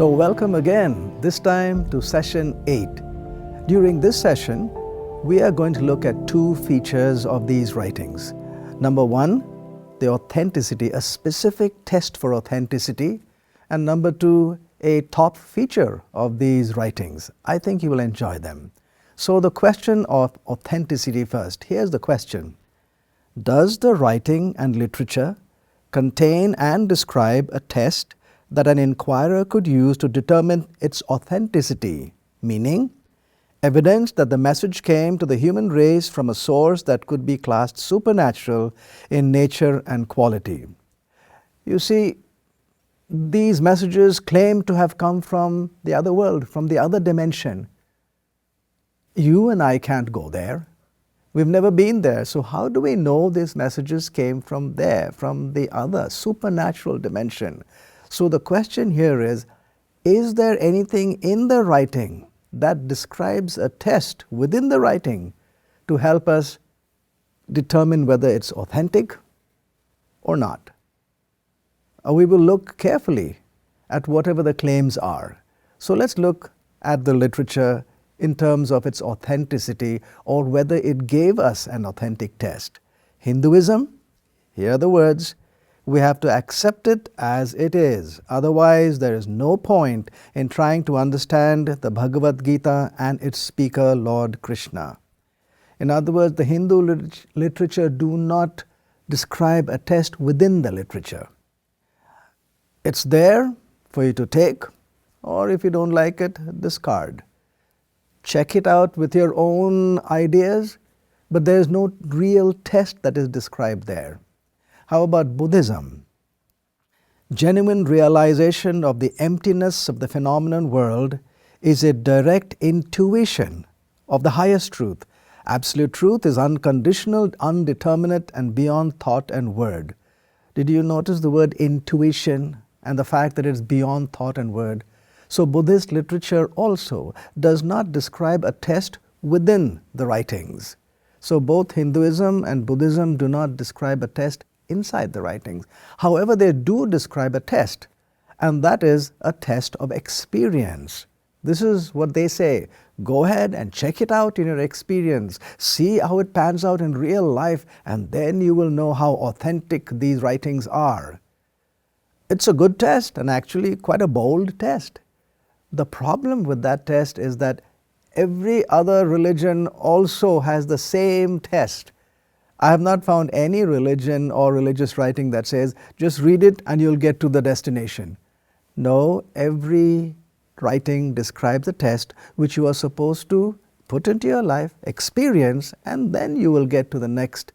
So welcome again, this time to session 8. During this session, we are going to look at two features of these writings. Number one, the authenticity, a specific test for authenticity. And number two, a top feature of these writings. I think you will enjoy them. So the question of authenticity first. Here's the question. Does the writing and literature contain and describe a test that an inquirer could use to determine its authenticity, meaning evidence that the message came to the human race from a source that could be classed supernatural in nature and quality? You see, these messages claim to have come from the other world, from the other dimension. You and I can't go there. We've never been there. So how do we know these messages came from there, from the other supernatural dimension? So the question here is there anything in the writing that describes a test within the writing to help us determine whether it's authentic or not? We will look carefully at whatever the claims are. So let's look at the literature in terms of its authenticity or whether it gave us an authentic test. Hinduism, here are the words, we have to accept it as it is. Otherwise, there is no point in trying to understand the Bhagavad Gita and its speaker, Lord Krishna. In other words, the Hindu literature do not describe a test within the literature. It's there for you to take, or if you don't like it, discard. Check it out with your own ideas, but there is no real test that is described there. How about Buddhism? Genuine realization of the emptiness of the phenomenon world is a direct intuition of the highest truth. Absolute truth is unconditional, undeterminate, and beyond thought and word. Did you notice the word intuition and the fact that it's beyond thought and word? So Buddhist literature also does not describe a test within the writings. So both Hinduism and Buddhism do not describe a test inside the writings. However, they do describe a test, and that is a test of experience. This is what they say. Go ahead and check it out in your experience. See how it pans out in real life, and then you will know how authentic these writings are. It's a good test, and actually quite a bold test. The problem with that test is that every other religion also has the same test. I have not found any religion or religious writing that says, just read it and you'll get to the destination. No, every writing describes a test which you are supposed to put into your life, experience, and then you will get to the next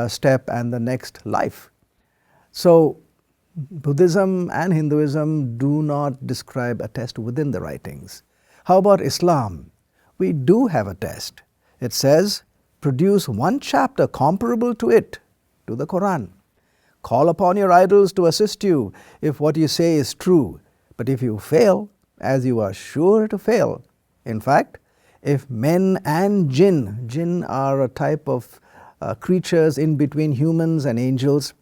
step and the next life. So Buddhism and Hinduism do not describe a test within the writings. How about Islam? We do have a test. It says, produce one chapter comparable to it, to the Quran. Call upon your idols to assist you if what you say is true. But if you fail, as you are sure to fail, in fact, if men and jinn are a type of creatures in between humans and angels,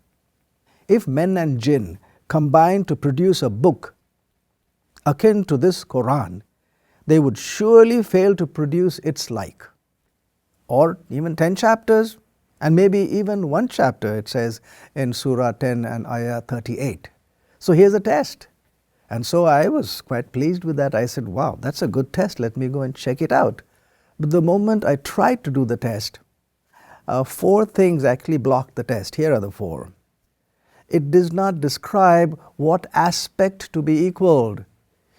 if men and jinn combine to produce a book akin to this Quran, they would surely fail to produce its like. Or even 10 chapters, and maybe even one chapter, it says in Surah 10 and Ayah 38. So here's a test. And so I was quite pleased with that. I said, wow, that's a good test. Let me go and check it out. But the moment I tried to do the test, 4 things actually blocked the test. Here are the 4. It does not describe what aspect to be equaled.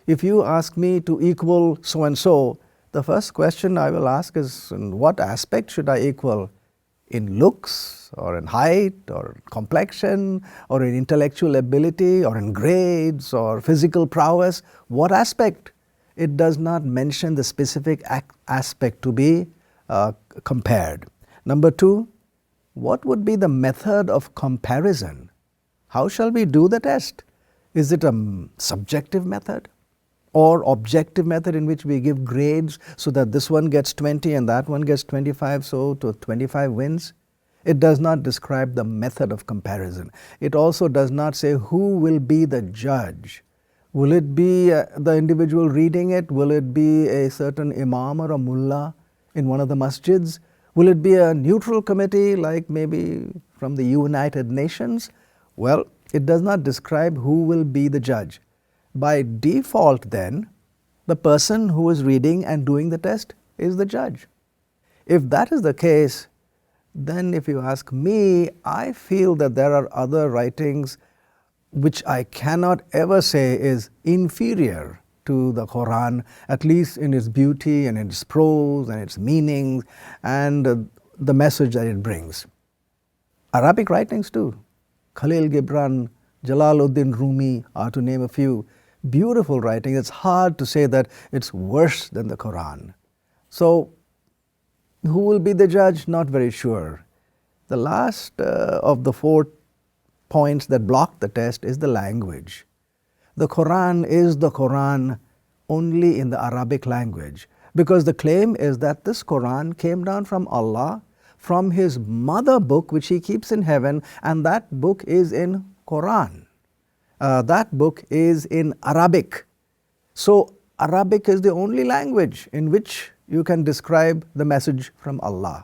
If you ask me to equal so-and-so, the first question I will ask is, in what aspect should I equal? In looks, or in height, or complexion, or in intellectual ability, or in grades, or physical prowess? What aspect? It does not mention the specific aspect to be compared. Number 2, what would be the method of comparison? How shall we do the test? Is it a subjective method or objective method in which we give grades so that this one gets 20 and that one gets 25, so to 25 wins? It does not describe the method of comparison. It also does not say who will be the judge. Will it be the individual reading it? Will it be a certain imam or a mullah in one of the masjids? Will it be a neutral committee like maybe from the United Nations? Well, it does not describe who will be the judge. By default then, the person who is reading and doing the test is the judge. If that is the case, then if you ask me, I feel that there are other writings which I cannot ever say is inferior to the Quran, at least in its beauty and its prose and its meanings and the message that it brings. Arabic writings too. Khalil Gibran, Jalaluddin Rumi are to name a few. Beautiful writing. It's hard to say that it's worse than the Quran. So, who will be the judge? Not very sure. The last of the 4 points that block the test is the language. The Quran is the Quran only in the Arabic language, because the claim is that this Quran came down from Allah, from His mother book which He keeps in heaven, and that book is in Quran. That book is in Arabic. So Arabic is the only language in which you can describe the message from Allah.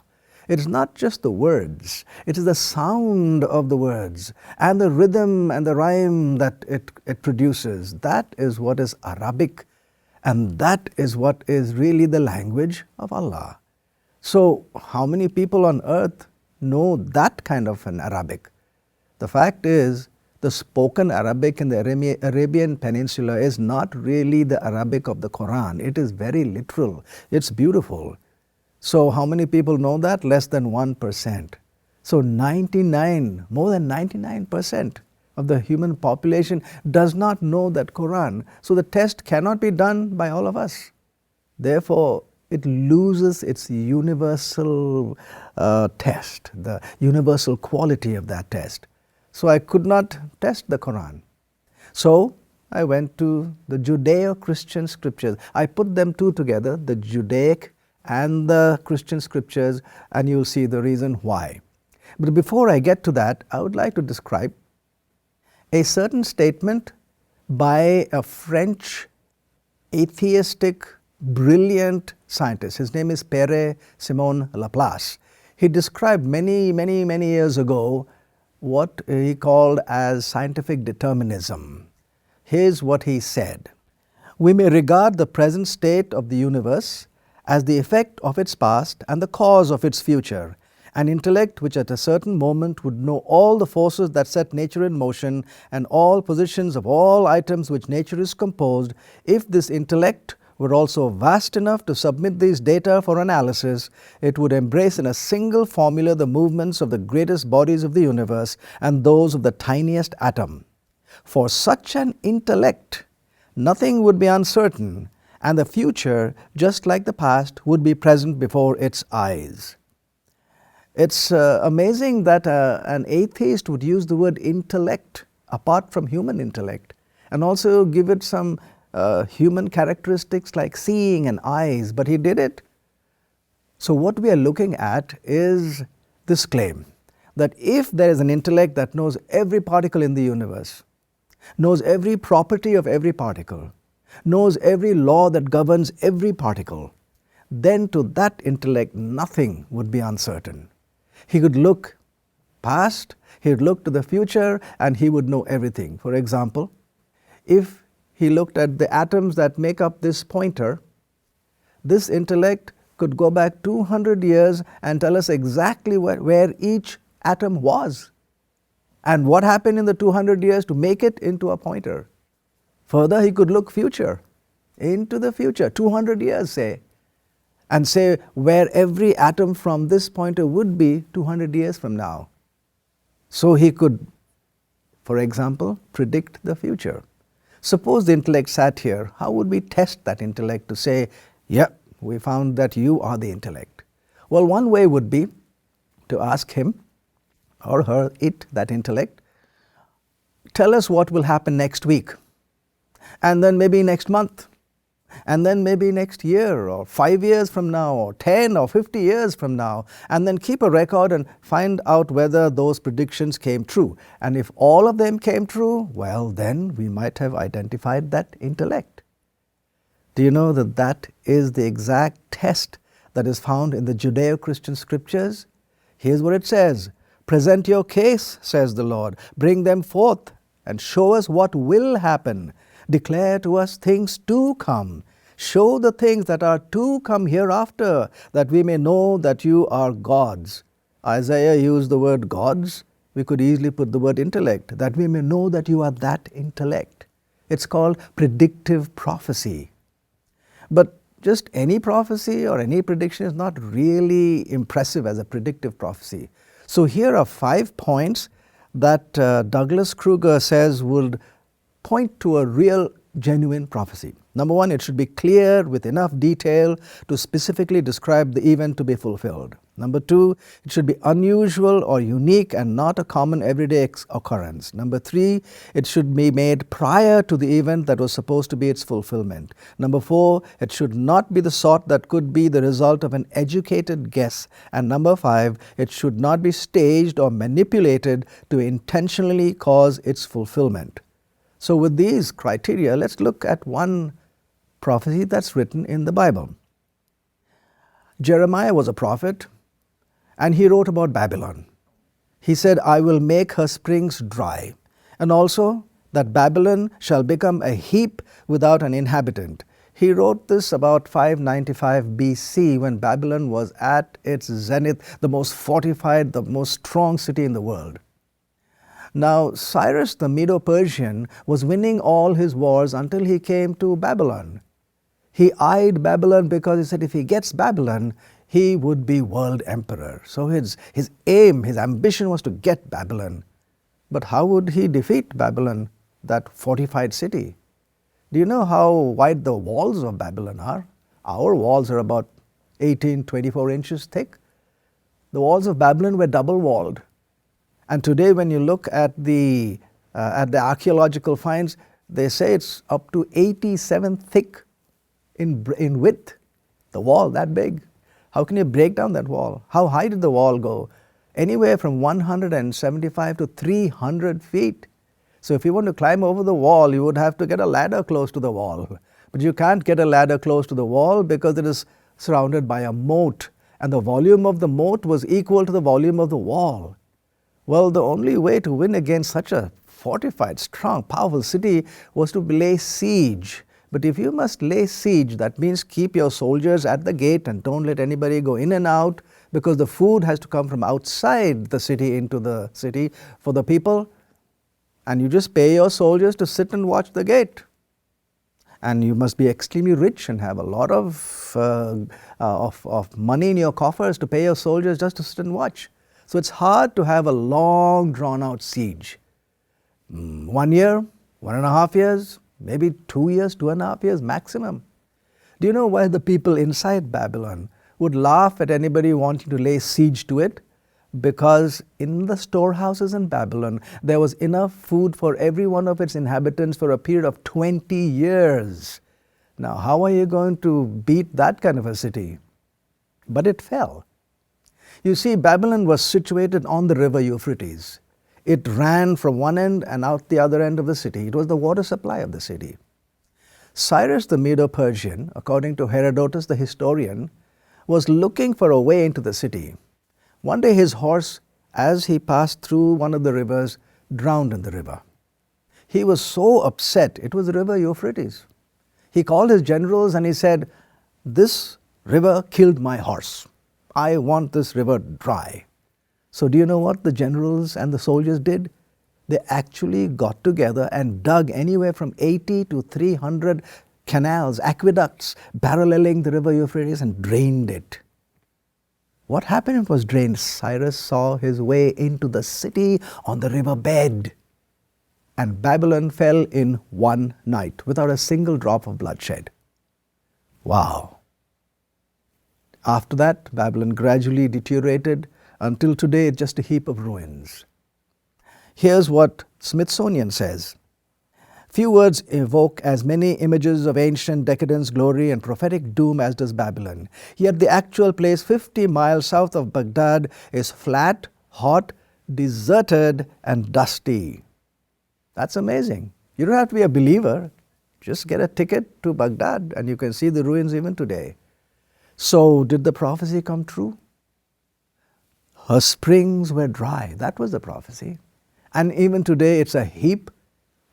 It is not just the words, it is the sound of the words and the rhythm and the rhyme that it produces. That is what is Arabic, and that is what is really the language of Allah. So how many people on earth know that kind of an Arabic? The fact is, the spoken Arabic in the Arabian Peninsula is not really the Arabic of the Quran. It is very literal. It's beautiful. So how many people know that? Less than 1%. So more than 99% of the human population does not know that Quran. So the test cannot be done by all of us. Therefore, it loses its universal test, the universal quality of that test. So I could not test the Quran. So I went to the Judeo-Christian scriptures. I put them two together, the Judaic and the Christian scriptures, and you'll see the reason why. But before I get to that, I would like to describe a certain statement by a French atheistic, brilliant scientist. His name is Simon Laplace. He described many years ago what he called as scientific determinism. Here's what he said: "We may regard the present state of the universe as the effect of its past and the cause of its future. An intellect which at a certain moment would know all the forces that set nature in motion and all positions of all items which nature is composed, if this intellect were also vast enough to submit these data for analysis, it would embrace in a single formula the movements of the greatest bodies of the universe and those of the tiniest atom. For such an intellect, nothing would be uncertain, and the future, just like the past, would be present before its eyes." It's amazing that an atheist would use the word intellect apart from human intellect, and also give it some human characteristics like seeing and eyes, but he did it. So what we are looking at is this claim that if there is an intellect that knows every particle in the universe, knows every property of every particle, knows every law that governs every particle, then to that intellect nothing would be uncertain. He could look past, he would look to the future, and he would know everything. For example, if he looked at the atoms that make up this pointer, this intellect could go back 200 years and tell us exactly where each atom was and what happened in the 200 years to make it into a pointer. Further, he could look into the future, 200 years say, and say where every atom from this pointer would be 200 years from now. So he could, for example, predict the future. Suppose the intellect sat here, how would we test that intellect to say, yeah, we found that you are the intellect? Well, one way would be to ask him or her, that intellect, tell us what will happen next week, and then maybe next month, and then maybe next year or 5 years from now or 10 or 50 years from now, and then keep a record and find out whether those predictions came true. And if all of them came true, well, then we might have identified that intellect. Do you know that that is the exact test that is found in the Judeo-Christian scriptures? Here's what it says: "Present your case, says the Lord, bring them forth, and show us what will happen. Declare to us things to come. Show the things that are to come hereafter, that we may know that you are gods." Isaiah used the word gods. We could easily put the word intellect, that we may know that you are that intellect. It's called predictive prophecy. But just any prophecy or any prediction is not really impressive as a predictive prophecy. So here are 5 points that Douglas Kruger says would point to a real, genuine prophecy. Number 1, it should be clear with enough detail to specifically describe the event to be fulfilled. Number 2, it should be unusual or unique and not a common everyday occurrence. Number 3, it should be made prior to the event that was supposed to be its fulfillment. Number 4, it should not be the sort that could be the result of an educated guess. And number 5, it should not be staged or manipulated to intentionally cause its fulfillment. So with these criteria, let's look at one prophecy that's written in the Bible. Jeremiah was a prophet, and he wrote about Babylon. He said, "I will make her springs dry," and also that Babylon shall become a heap without an inhabitant. He wrote this about 595 BC, when Babylon was at its zenith, the most fortified, the most strong city in the world. Now, Cyrus the Medo-Persian was winning all his wars until he came to Babylon. He eyed Babylon because he said if he gets Babylon, he would be world emperor. So his aim, his ambition was to get Babylon. But how would he defeat Babylon, that fortified city? Do you know how wide the walls of Babylon are? Our walls are about 18, 24 inches thick. The walls of Babylon were double-walled. And today when you look at the archaeological finds, they say it's up to 87 thick in width. The wall that big. How can you break down that wall? How high did the wall go? Anywhere from 175 to 300 feet. So if you want to climb over the wall, you would have to get a ladder close to the wall. But you can't get a ladder close to the wall because it is surrounded by a moat. And the volume of the moat was equal to the volume of the wall. Well, the only way to win against such a fortified, strong, powerful city was to lay siege. But if you must lay siege, that means keep your soldiers at the gate and don't let anybody go in and out, because the food has to come from outside the city into the city for the people. And you just pay your soldiers to sit and watch the gate. And you must be extremely rich and have a lot of money in your coffers to pay your soldiers just to sit and watch. So it's hard to have a long drawn-out siege. 1 year, 1.5 years, maybe 2 years, 2.5 years maximum. Do you know why the people inside Babylon would laugh at anybody wanting to lay siege to it? Because in the storehouses in Babylon, there was enough food for every one of its inhabitants for a period of 20 years. Now, how are you going to beat that kind of a city? But it fell. You see, Babylon was situated on the river Euphrates. It ran from one end and out the other end of the city. It was the water supply of the city. Cyrus the Medo-Persian, according to Herodotus the historian, was looking for a way into the city. One day his horse, as he passed through one of the rivers, drowned in the river. He was so upset. It was the river Euphrates. He called his generals and he said, "This river killed my horse. I want this river dry." So do you know what the generals and the soldiers did? They actually got together and dug anywhere from 80 to 300 canals, aqueducts, paralleling the river Euphrates and drained it. What happened? It was drained. Cyrus saw his way into the city on the river bed. And Babylon fell in one night without a single drop of bloodshed. Wow. After that, Babylon gradually deteriorated until today it's just a heap of ruins. Here's what Smithsonian says. Few words evoke as many images of ancient decadence, glory, and prophetic doom as does Babylon. Yet the actual place 50 miles south of Baghdad is flat, hot, deserted, and dusty. That's amazing. You don't have to be a believer. Just get a ticket to Baghdad and you can see the ruins even today. So did the prophecy come true? Her springs were dry. That was the prophecy. And even today it's a heap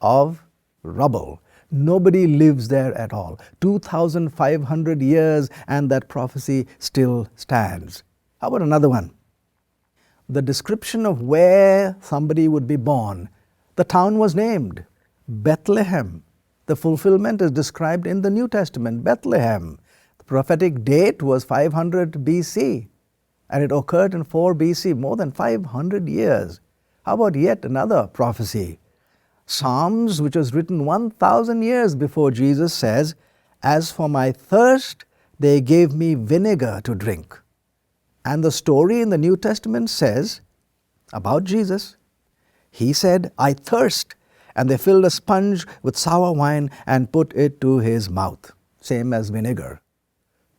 of rubble. Nobody lives there at all. 2,500 years and that prophecy still stands. How about another one? The description of where somebody would be born. The town was named Bethlehem. The fulfillment is described in the New Testament, Bethlehem. The prophetic date was 500 BC and it occurred in 4 BC, more than 500 years. How about yet another prophecy? Psalms, which was written 1,000 years before Jesus, says, "As for my thirst, they gave me vinegar to drink." And the story in the New Testament says about Jesus, he said, "I thirst," and they filled a sponge with sour wine and put it to his mouth. Same as vinegar.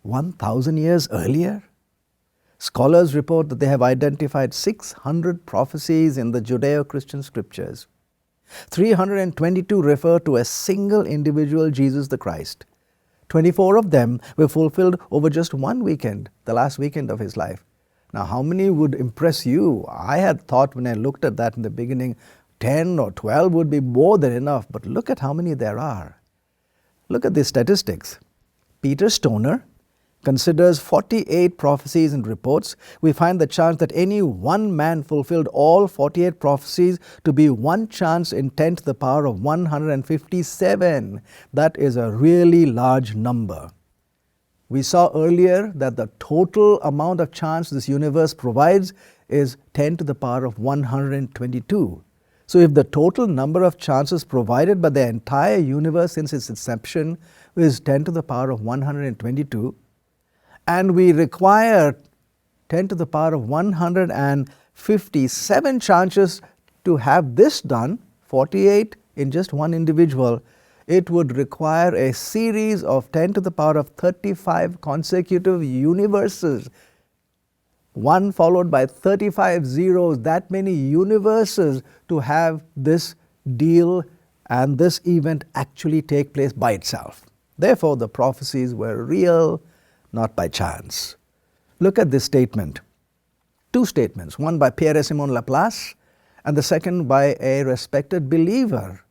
1,000 years earlier? Scholars report that they have identified 600 prophecies in the Judeo-Christian scriptures. 322 refer to a single individual, Jesus the Christ. 24 of them were fulfilled over just one weekend, the last weekend of his life. Now, how many would impress you? I had thought when I looked at that in the beginning, 10 or 12 would be more than enough, but look at how many there are. Look at the statistics. Peter Stoner considers 48 prophecies and reports. We find the chance that any one man fulfilled all 48 prophecies to be one chance in 10 to the power of 157. That is a really large number. We saw earlier that the total amount of chance this universe provides is 10 to the power of 122. So if the total number of chances provided by the entire universe since its inception is 10 to the power of 122, and we require 10 to the power of 157 chances to have this done, 48 in just one individual, it would require a series of 10 to the power of 35 consecutive universes, one followed by 35 zeros, that many universes to have this deal and this event actually take place by itself. Therefore, the prophecies were real, not by chance. Look at this statement. Two statements, one by Pierre-Simon Laplace and the second by a respected believer,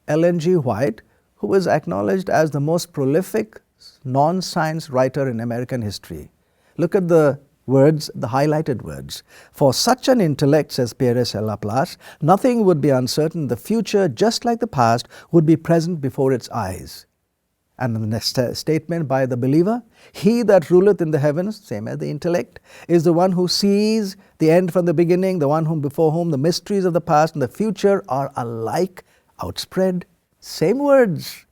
Ellen G. White, who is acknowledged as the most prolific non-science writer in American history. Look at the words, the highlighted words. "For such an intellect," says Pierre-Simon Laplace, "nothing would be uncertain. The future, just like the past, would be present before its eyes." And the next statement by the believer, "He that ruleth in the heavens," same as the intellect, "is the one who sees the end from the beginning, the one before whom the mysteries of the past and the future are alike outspread." Same words.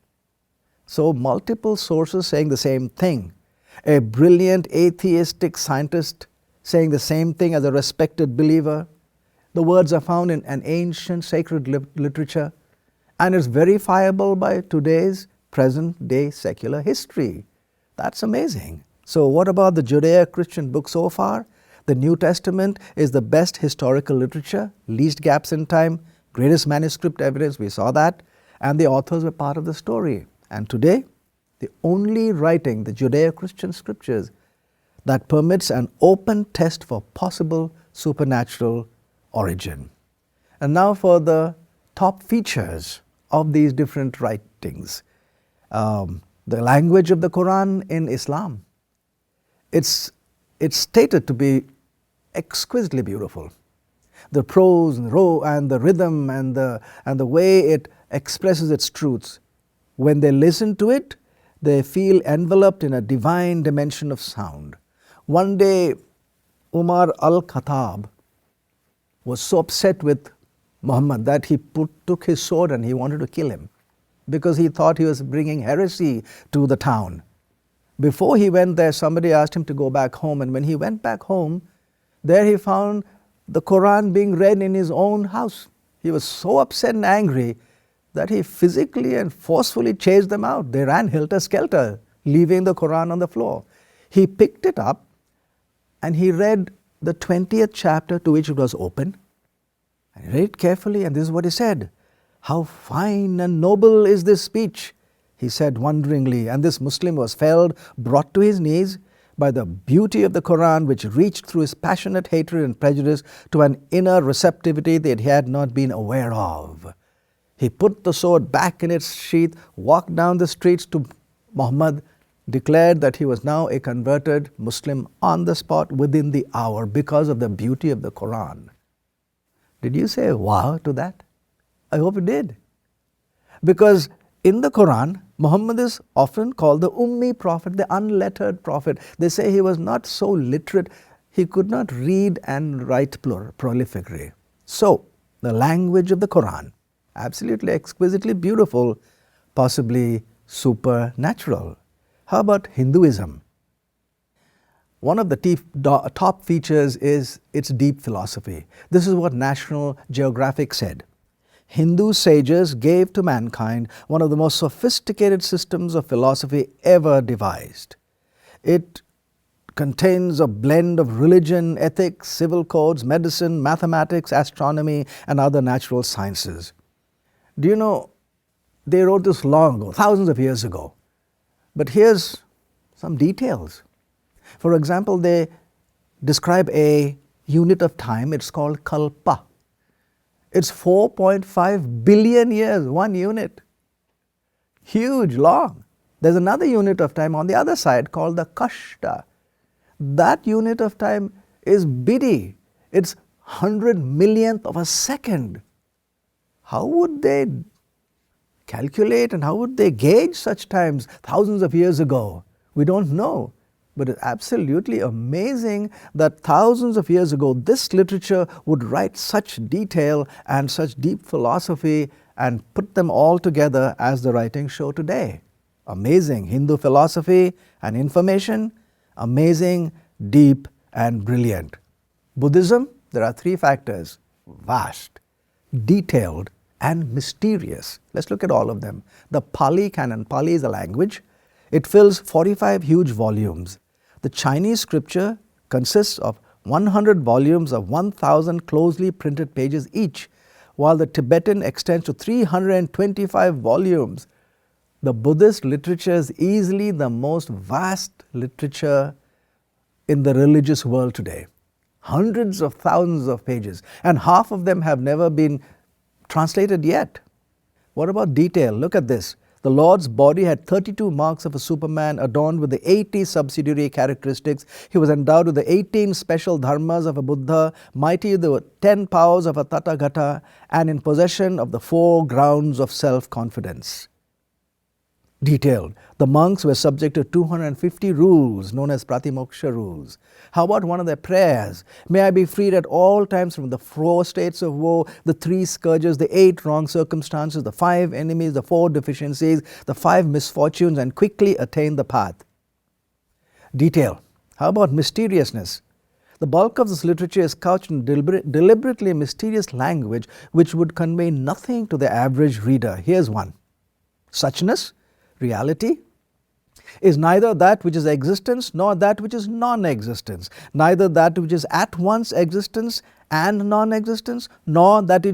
So multiple sources saying the same thing. A brilliant atheistic scientist saying the same thing as a respected believer. The words are found in an ancient sacred literature and is verifiable by today's present-day secular history. That's amazing. So what about the Judeo-Christian book so far? The New Testament is the best historical literature, least gaps in time, greatest manuscript evidence, we saw that, and the authors were part of the story. And today, the only writing, the Judeo-Christian scriptures, that permits an open test for possible supernatural origin. And now for the top features of these different writings. The language of the Quran in Islam. It's stated to be exquisitely beautiful. The prose and the rhythm and the way it expresses its truths. When they listen to it, they feel enveloped in a divine dimension of sound. One day, Umar al-Khattab was so upset with Muhammad that he took his sword and he wanted to kill him, because he thought he was bringing heresy to the town. Before he went there, somebody asked him to go back home, and when he went back home, there he found the Quran being read in his own house. He was so upset and angry that he physically and forcefully chased them out. They ran helter-skelter, leaving the Quran on the floor. He picked it up and he read the 20th chapter to which it was open. And he read it carefully, and this is what he said. "How fine and noble is this speech," he said wonderingly, and this Muslim was felled, brought to his knees by the beauty of the Quran, which reached through his passionate hatred and prejudice to an inner receptivity that he had not been aware of. He put the sword back in its sheath, walked down the streets to Muhammad, declared that he was now a converted Muslim on the spot within the hour because of the beauty of the Quran. Did you say wow to that? I hope you did. Because in the Quran, Muhammad is often called the Ummi prophet, the unlettered prophet. They say he was not so literate, he could not read and write prolifically. So, the language of the Quran, absolutely exquisitely beautiful, possibly supernatural. How about Hinduism? One of the top features is its deep philosophy. This is what National Geographic said. Hindu sages gave to mankind one of the most sophisticated systems of philosophy ever devised. It contains a blend of religion, ethics, civil codes, medicine, mathematics, astronomy, and other natural sciences. Do you know, they wrote this long ago, thousands of years ago. But here's some details. For example, they describe a unit of time, it's called kalpa. It's 4.5 billion years, one unit. Huge, long. There's another unit of time on the other side called the kashta. That unit of time is bidi. It's 100 millionth of a second. How would they calculate and how would they gauge such times thousands of years ago? We don't know. But it's absolutely amazing that thousands of years ago this literature would write such detail and such deep philosophy and put them all together as the writings show today. Amazing Hindu philosophy and information, amazing, deep and brilliant. Buddhism, there are three factors: vast, detailed and mysterious. Let's look at all of them. The Pali canon. Pali is a language. It fills 45 huge volumes. The Chinese scripture consists of 100 volumes of 1,000 closely printed pages each, while the Tibetan extends to 325 volumes. The Buddhist literature is easily the most vast literature in the religious world today. Hundreds of thousands of pages, and half of them have never been translated yet. What about detail? Look at this. The Lord's body had 32 marks of a Superman, adorned with the 80 subsidiary characteristics. He was endowed with the 18 special dharmas of a Buddha, mighty with the 10 powers of a Tathagata, and in possession of the 4 grounds of self-confidence. Detailed. The monks were subject to 250 rules known as Pratimoksha rules. How about one of their prayers? May I be freed at all times from the 4 states of woe, the 3 scourges, the 8 wrong circumstances, the 5 enemies, the 4 deficiencies, the 5 misfortunes, and quickly attain the path. Detail. How about mysteriousness? The bulk of this literature is couched in deliberately mysterious language which would convey nothing to the average reader. Here's one. Suchness, reality, is neither that which is existence nor that which is non-existence, neither that which is at once existence and non-existence, nor that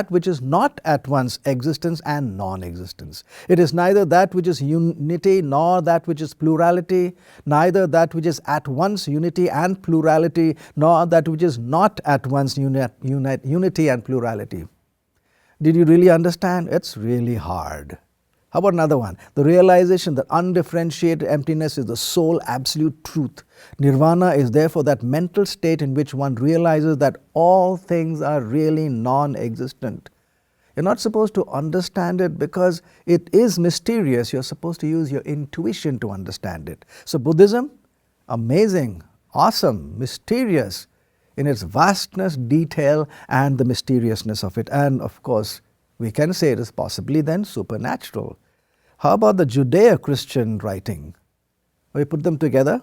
which is not at once existence and non-existence. It is neither that which is unity nor that which is plurality, neither that which is at once unity and plurality, nor that which is not at once unity and plurality. Did you really understand? It's really hard. How about another one? The realization that undifferentiated emptiness is the sole absolute truth. Nirvana is therefore that mental state in which one realizes that all things are really non-existent. You're not supposed to understand it because it is mysterious. You're supposed to use your intuition to understand it. So Buddhism, amazing, awesome, mysterious in its vastness, detail, and the mysteriousness of it. And of course, we can say it is possibly then supernatural. How about the Judeo-Christian writing? We put them together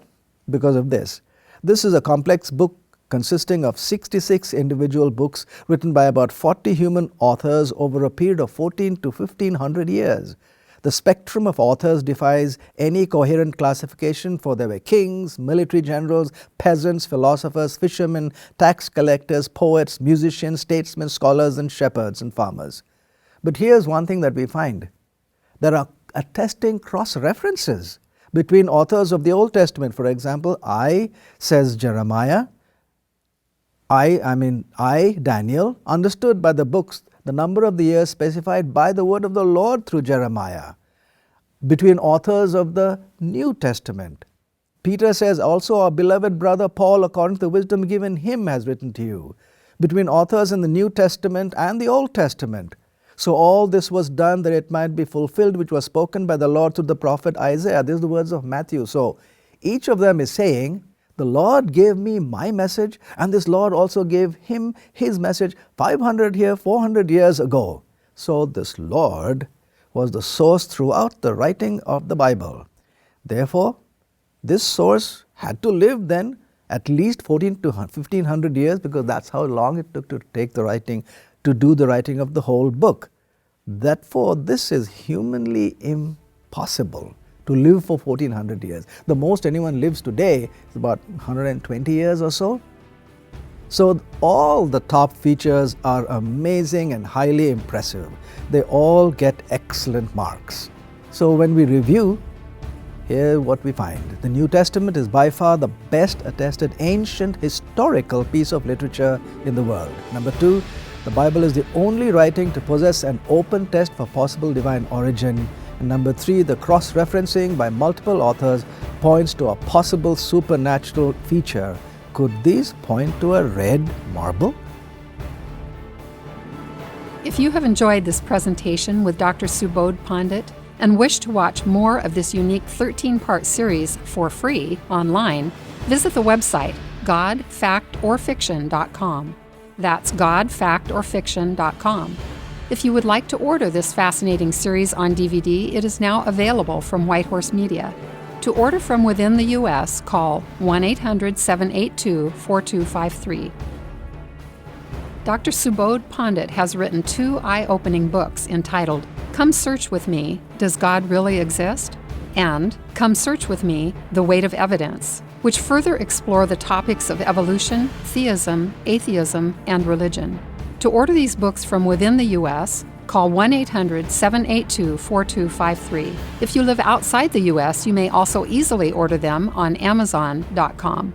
because of this. This is a complex book consisting of 66 individual books written by about 40 human authors over a period of 14 to 1500 years. The spectrum of authors defies any coherent classification, for there were kings, military generals, peasants, philosophers, fishermen, tax collectors, poets, musicians, statesmen, scholars, and shepherds and farmers. But here's one thing that we find. There are attesting cross-references between authors of the Old Testament. For example, I, says Jeremiah, I, Daniel, understood by the books the number of the years specified by the word of the Lord through Jeremiah. Between authors of the New Testament, Peter says, also our beloved brother Paul, according to the wisdom given him, has written to you. Between authors in the New Testament and the Old Testament. So all this was done that it might be fulfilled, which was spoken by the Lord through the prophet Isaiah. These are the words of Matthew. So each of them is saying, the Lord gave me my message, and this Lord also gave him his message 500 here, 400 years ago. So this Lord was the source throughout the writing of the Bible. Therefore, this source had to live then at least 14 to 1500 years, because that's how long it took to take the writing, to do the writing of the whole book. Therefore, this is humanly impossible to live for 1400 years. The most anyone lives today is about 120 years or so. So all the top features are amazing and highly impressive. They all get excellent marks. So when we review, here what we find. The New Testament is by far the best attested ancient historical piece of literature in the world. Number 2, the Bible is the only writing to possess an open test for possible divine origin. And number 3, the cross-referencing by multiple authors points to a possible supernatural feature. Could these point to a red marble? If you have enjoyed this presentation with Dr. Subodh Pandit and wish to watch more of this unique 13-part series for free online, visit the website godfactorfiction.com. That's godfactorfiction.com. If you would like to order this fascinating series on DVD, it is now available from Whitehorse Media. To order from within the U.S., call 1-800-782-4253. Dr. Subodh Pandit has written 2 eye-opening books entitled Come Search With Me, Does God Really Exist? And Come Search With Me, The Weight of Evidence, which further explore the topics of evolution, theism, atheism, and religion. To order these books from within the U.S., call 1-800-782-4253. If you live outside the U.S., you may also easily order them on Amazon.com.